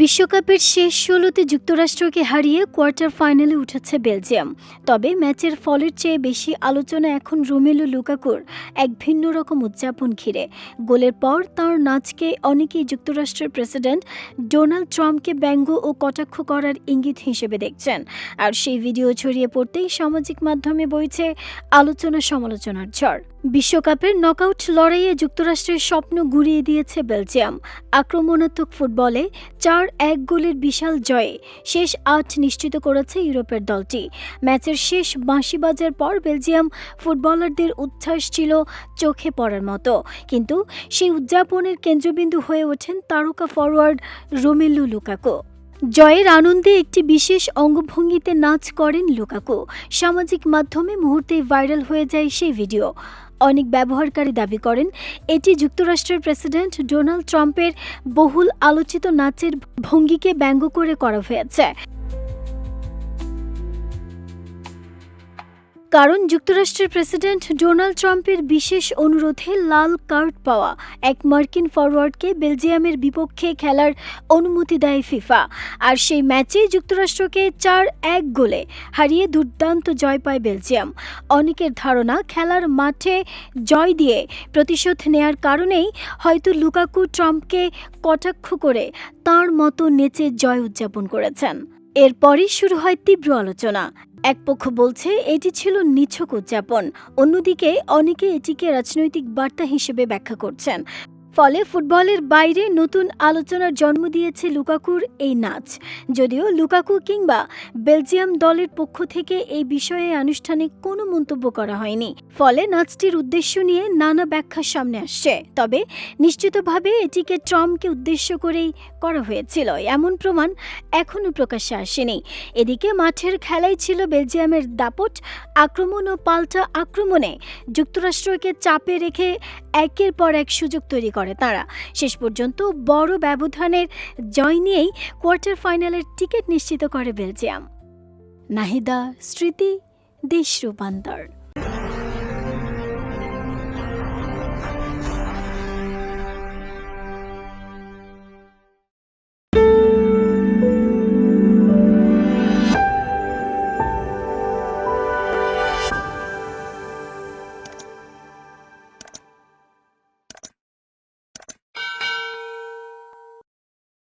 বিশ্বকাপের শেষ ১৬তে যুক্তরাষ্ট্রকে হারিয়ে কোয়ার্টার ফাইনালে উঠেছে বেলজিয়াম। তবে ম্যাচের ফলের চেয়ে বেশি আলোচনা এখন রোমেলু লুকাকুর এক ভিন্ন রকম উদযাপন ঘিরে। গোলের পর তাঁর নাচকে অনেকেই যুক্তরাষ্ট্রের প্রেসিডেন্ট ডোনাল্ড ট্রাম্পকে ব্যঙ্গ ও কটাক্ষ করার ইঙ্গিত হিসেবে দেখছেন। আর সেই ভিডিও ছড়িয়ে পড়তেই সামাজিক মাধ্যমে বইছে আলোচনা সমালোচনার ঝড়। বিশ্বকাপের নকআউট লড়াইয়ে যুক্তরাষ্ট্রের স্বপ্ন গুঁড়িয়ে দিয়েছে বেলজিয়াম। আক্রমণাত্মক ফুটবলে ৪-১ গোলের বিশাল জয়ে শেষ ৮ নিশ্চিত করেছে ইউরোপের দলটি। ম্যাচের শেষ বাঁশি বাজার পর বেলজিয়াম ফুটবলারদের উচ্ছ্বাস ছিল চোখে পড়ার মতো, কিন্তু সেই উদযাপনের কেন্দ্রবিন্দু হয়ে ওঠেন তারকা ফরোয়ার্ড রোমেলু লুকাকু। জয়ের আনন্দে একটি বিশেষ অঙ্গভঙ্গিতে নাচ করেন লুকাকু। সামাজিক মাধ্যমে মুহূর্তেই ভাইরাল হয়ে যায় সেই ভিডিও। অনেক ব্যবহারকারী দাবি করেন এটি যুক্তরাষ্ট্রের প্রেসিডেন্ট ডোনাল্ড ট্রাম্পের বহুল আলোচিত নাচের ভঙ্গিকে ব্যঙ্গ করে করা হয়েছে। কারণ যুক্তরাষ্ট্রের প্রেসিডেন্ট ডোনাল্ড ট্রাম্পের বিশেষ অনুরোধে লাল কার্ড পাওয়া এক মার্কিন ফরোয়ার্ডকে বেলজিয়ামের বিপক্ষে খেলার অনুমতি দেয় ফিফা। আর সেই ম্যাচে যুক্তরাষ্ট্রকে ৪-১ গোলে হারিয়ে দুর্দান্ত জয় পায় বেলজিয়াম। অনেকের ধারণা খেলার মাঠে জয় দিয়ে প্রতিশোধ নেয়ার কারণেই হয়তো লুকাকু ট্রাম্পকে কটাক্ষ করে তাঁর মতো নেচে জয় উদযাপন করেছেন। এরপরই শুরু হয় তীব্র আলোচনা। এক পক্ষ বলছে এটি ছিল নিছক উদযাপন, অন্যদিকে অনেকে এটিকে রাজনৈতিক বার্তা হিসেবে ব্যাখ্যা করছেন। ফলে ফুটবলের বাইরে নতুন আলোচনার জন্ম দিয়েছে লুকাকুর এই নাচ। যদিও লুকাকু কিংবা বেলজিয়াম দলের পক্ষ থেকে এই বিষয়ে আনুষ্ঠানিক কোনো মন্তব্য করা হয়নি। ফলে নাচটির উদ্দেশ্য নিয়ে নানা ব্যাখ্যা সামনে আসছে। তবে নিশ্চিতভাবে এটিকে ট্রাম্পকে উদ্দেশ্য করেই করা হয়েছিল এমন প্রমাণ এখনও প্রকাশ্যে আসেনি। এদিকে মাঠের খেলাই ছিল বেলজিয়ামের দাপট। আক্রমণ ও পাল্টা আক্রমণে যুক্তরাষ্ট্রকে চাপে রেখে একের পর এক সুযোগ তৈরি করে তারা। শেষ পর্যন্ত বড় ব্যবধানের জয় নিয়েই কোয়ার্টার ফাইনালের টিকিট নিশ্চিত করে বেলজিয়াম। নাহিদা, স্মৃতি, দেশ রূপান্তর।